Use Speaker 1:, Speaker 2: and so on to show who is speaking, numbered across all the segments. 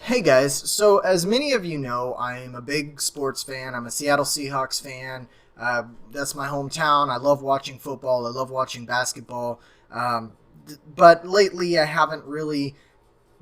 Speaker 1: Hey guys, so as many of you know, I'm a big sports fan. I'm a Seattle Seahawks fan. That's my hometown. I love watching football. I love watching basketball. But lately, I haven't really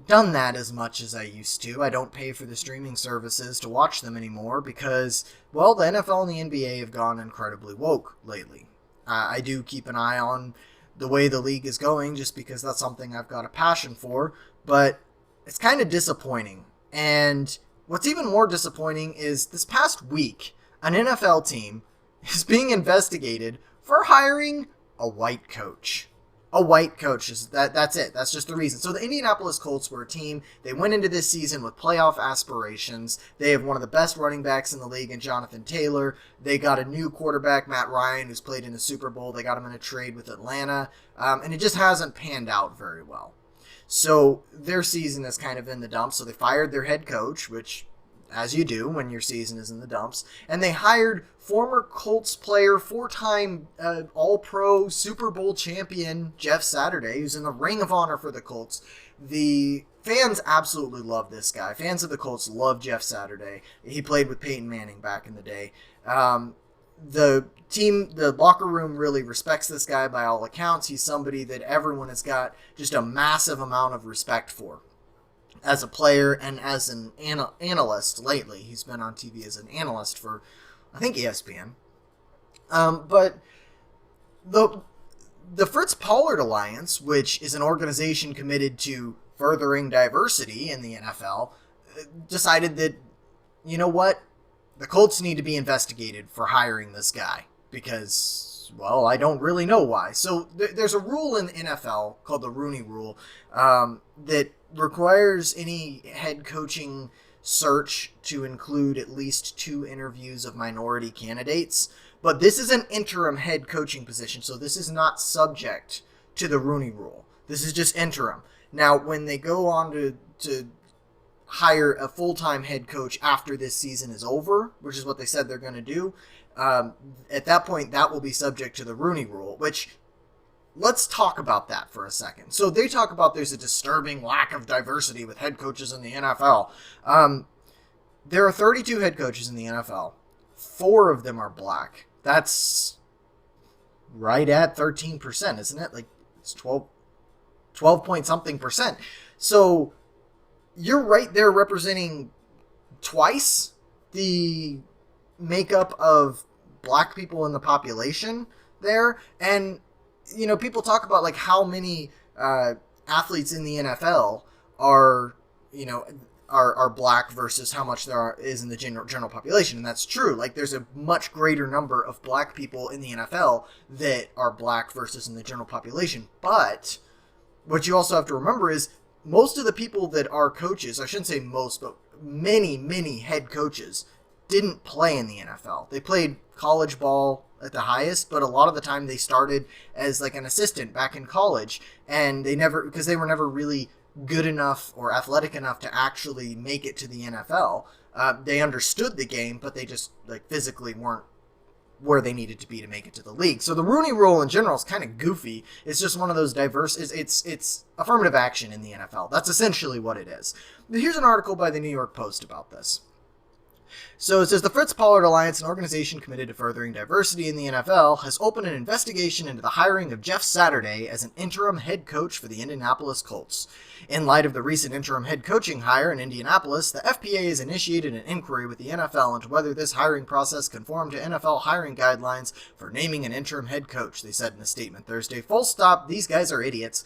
Speaker 1: done that as much as I used to. I don't pay for the streaming services to watch them anymore because, well, the NFL and the NBA have gone incredibly woke lately. I do keep an eye on the way the league is going just because that's something I've got a passion for, but it's kind of disappointing. And what's even more disappointing is this past week, an NFL team is being investigated for hiring a white coach. A white coach is that's it. That's just the reason. So the Indianapolis Colts were a team. They went into this season with playoff aspirations. They have one of the best running backs in the league in Jonathan Taylor. They got a new quarterback, Matt Ryan, who's played in the Super Bowl. They got him in a trade with Atlanta. And it just hasn't panned out very well. So their season is kind of in the dumps. So they fired their head coach, which, as you do when your season is in the dumps, and they hired former Colts player, four-time All-Pro Super Bowl champion Jeff Saturday, who's in the Ring of Honor for the Colts. The fans absolutely love this guy. Fans of the Colts love Jeff Saturday. He played with Peyton Manning back in the day. The locker room really respects this guy by all accounts. He's somebody that everyone has got just a massive amount of respect for as a player and as an analyst lately. He's been on TV as an analyst for, I think, ESPN. But the Fritz Pollard Alliance, which is an organization committed to furthering diversity in the NFL, decided that, you know what, the Colts need to be investigated for hiring this guy because, well, I don't really know why. So there's a rule in the NFL called the Rooney Rule that requires any head coaching search to include at least 2 interviews of minority candidates. But this is an interim head coaching position, so this is not subject to the Rooney Rule. This is just interim. Now, when they go on to hire a full-time head coach after this season is over, which is what they said they're going to do, at that point, that will be subject to the Rooney Rule, which, let's talk about that for a second. So they talk about there's a disturbing lack of diversity with head coaches in the NFL. There are 32 head coaches in the NFL. 4 of them are black. That's right at 13%, isn't it? Like, it's 12 point something percent. So you're right there representing twice the makeup of black people in the population there. And, you know, people talk about like how many athletes in the NFL are, you know, are black versus how much is in the general population. And that's true. Like, there's a much greater number of black people in the NFL that are black versus in the general population. But what you also have to remember is most of the people that are coaches, I shouldn't say most, but many head coaches didn't play in the NFL. They played college ball at the highest, but a lot of the time they started as like an assistant back in college, and because they were never really good enough or athletic enough to actually make it to the NFL. They understood the game, but they just like physically weren't where they needed to be to make it to the league. So the Rooney Rule in general is kind of goofy. It's just one of those diverse, it's affirmative action in the NFL. That's essentially what it is. Here's an article by the New York Post about this. So it says the Fritz Pollard Alliance, an organization committed to furthering diversity in the NFL, has opened an investigation into the hiring of Jeff Saturday as an interim head coach for the Indianapolis Colts. In light of the recent interim head coaching hire in Indianapolis, the FPA has initiated an inquiry with the NFL into whether this hiring process conformed to NFL hiring guidelines for naming an interim head coach, they said in a statement Thursday. Full stop, these guys are idiots.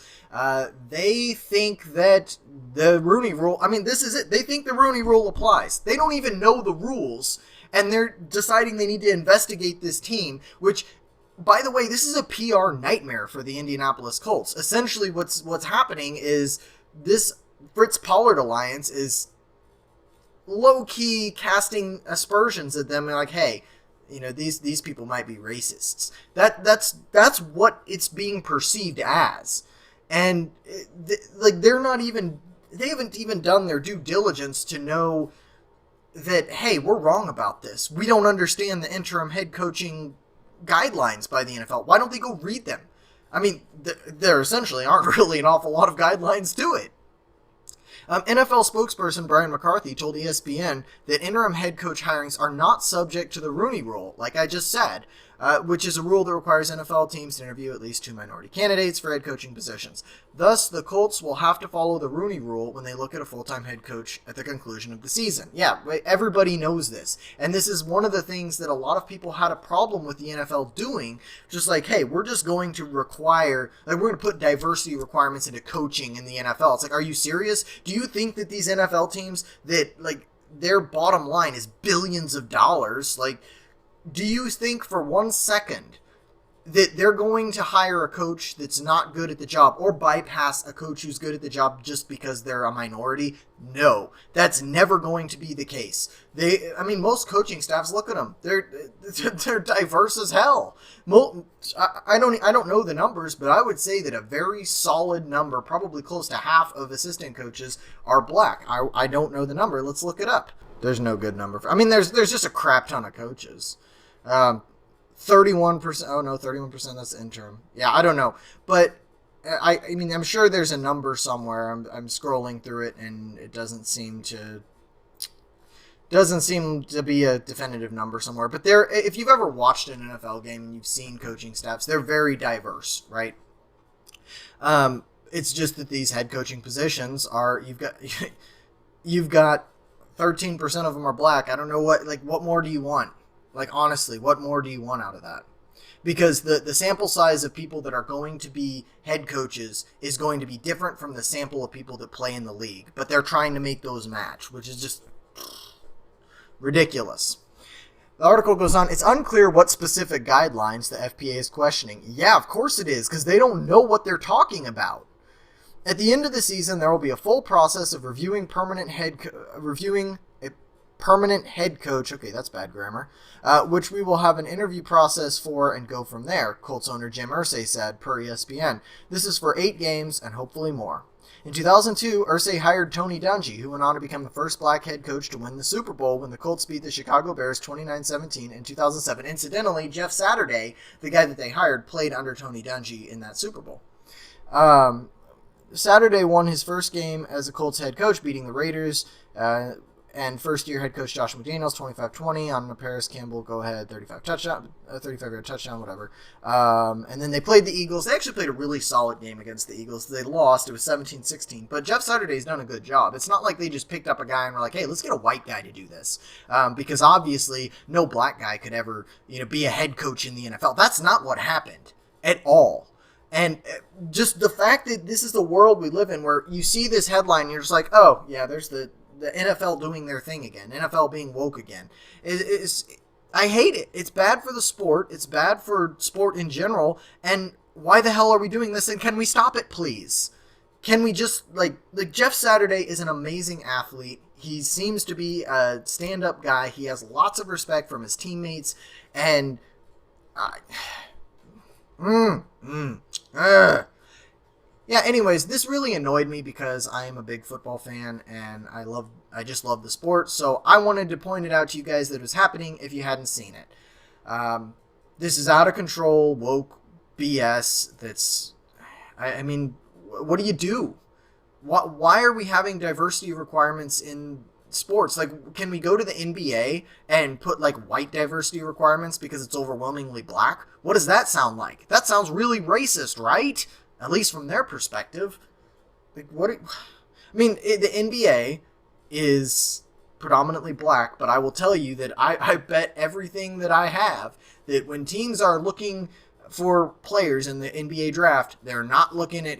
Speaker 1: They think that the Rooney Rule, this is it. They think the Rooney Rule applies. They don't even know the rules, and they're deciding they need to investigate this team, which, by the way, this is a PR nightmare for the Indianapolis Colts. Essentially, what's happening is this Fritz Pollard Alliance is low-key casting aspersions at them, and like, hey, you know, these people might be racists. That's what it's being perceived as, and they haven't even done their due diligence to know that, hey, we're wrong about this. We don't understand the interim head coaching guidelines by the NFL. Why don't they go read them? I mean, there essentially aren't really an awful lot of guidelines to it. NFL spokesperson Brian McCarthy told ESPN that interim head coach hirings are not subject to the Rooney Rule, like I just said, which is a rule that requires NFL teams to interview at least 2 minority candidates for head coaching positions. Thus, the Colts will have to follow the Rooney Rule when they look at a full-time head coach at the conclusion of the season. Yeah, everybody knows this. And this is one of the things that a lot of people had a problem with the NFL doing. Just like, hey, we're just going to require, like, we're going to put diversity requirements into coaching in the NFL. It's like, are you serious? Do you think that these NFL teams that, like, their bottom line is billions of dollars, like, do you think for 1 second that they're going to hire a coach that's not good at the job or bypass a coach who's good at the job just because they're a minority? No, that's never going to be the case. Most coaching staffs, look at them. They're diverse as hell. I don't know the numbers, but I would say that a very solid number, probably close to half of assistant coaches are black. I don't know the number. Let's look it up. There's no good number. There's just a crap ton of coaches. 31%. Oh no, 31%. That's interim. Yeah, I don't know, but I'm sure there's a number somewhere. I'm scrolling through it, and it doesn't seem to be a definitive number somewhere. But if you've ever watched an NFL game and you've seen coaching staffs, they're very diverse, right? It's just that these head coaching positions are you've got 13% of them are black. I don't know what more do you want? Like, honestly, what more do you want out of that? Because the sample size of people that are going to be head coaches is going to be different from the sample of people that play in the league. But they're trying to make those match, which is just ridiculous. The article goes on, it's unclear what specific guidelines the FPA is questioning. Yeah, of course it is, because they don't know what they're talking about. At the end of the season, there will be a full process of reviewing a permanent head coach, okay, that's bad grammar, which we will have an interview process for and go from there, Colts owner Jim Irsay said, per ESPN. This is for 8 games and hopefully more. In 2002, Irsay hired Tony Dungy, who went on to become the first black head coach to win the Super Bowl when the Colts beat the Chicago Bears 29-17 in 2007. Incidentally, Jeff Saturday, the guy that they hired, played under Tony Dungy in that Super Bowl. Saturday won his first game as a Colts head coach, beating the Raiders, and first-year head coach Josh McDaniels, 25-20 on a Paris Campbell go-ahead 35-yard touchdown, whatever. And then they played the Eagles. They actually played a really solid game against the Eagles. They lost. It was 17-16. But Jeff Saturday's done a good job. It's not like they just picked up a guy and were like, hey, let's get a white guy to do this. Because obviously no black guy could ever be a head coach in the NFL. That's not what happened at all. And just the fact that this is the world we live in where you see this headline and you're just like, oh, yeah, there's the NFL doing their thing again. NFL being woke again. I hate it. It's bad for the sport. It's bad for sport in general. And why the hell are we doing this? And can we stop it, please? Can we just, like Jeff Saturday is an amazing athlete. He seems to be a stand-up guy. He has lots of respect from his teammates. And yeah, anyways, this really annoyed me because I am a big football fan and I just love the sport. So I wanted to point it out to you guys that it was happening if you hadn't seen it. This is out of control, woke BS. What do you do? Why are we having diversity requirements in sports? Like, can we go to the NBA and put white diversity requirements because it's overwhelmingly black? What does that sound like? That sounds really racist, right? At least from their perspective. The NBA is predominantly black, but I will tell you that I bet everything that I have that when teams are looking for players in the NBA draft, they're not looking at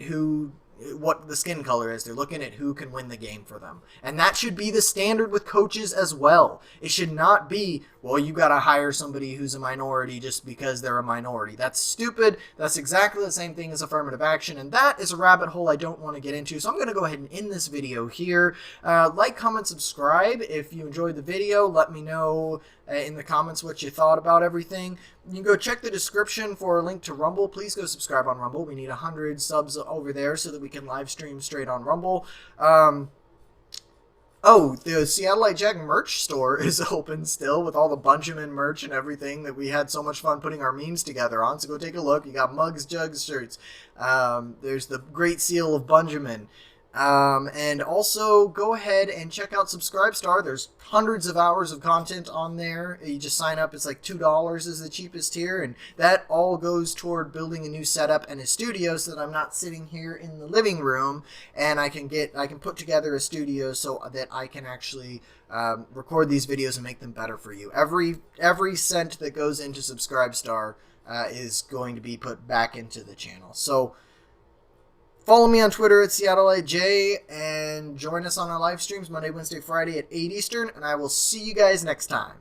Speaker 1: what the skin color is. They're looking at who can win the game for them. And that should be the standard with coaches as well. It should not be, well, you got to hire somebody who's a minority just because they're a minority. That's stupid. That's exactly the same thing as affirmative action. And that is a rabbit hole I don't want to get into. So I'm going to go ahead and end this video here. Like, comment, subscribe. If you enjoyed the video, let me know in the comments what you thought about everything. You can go check the description for a link to Rumble. Please go subscribe on Rumble. We need 100 subs over there so that we can live stream straight on Rumble. The Seattle Jack merch store is open still with all the Benjamin merch and everything that we had so much fun putting our memes together on. So go take a look. You got mugs, jugs, shirts. There's the Great Seal of Benjamin. And also go ahead and check out Subscribestar. There's hundreds of hours of content on there. You just sign up. It's like $2 is the cheapest tier, and that all goes toward building a new setup and a studio so that I'm not sitting here in the living room, and I can put together a studio so that I can actually record these videos and make them better for you. Every cent that goes into Subscribestar is going to be put back into the channel. So follow me on Twitter at SeattleIJ, and join us on our live streams Monday, Wednesday, Friday at 8 Eastern, and I will see you guys next time.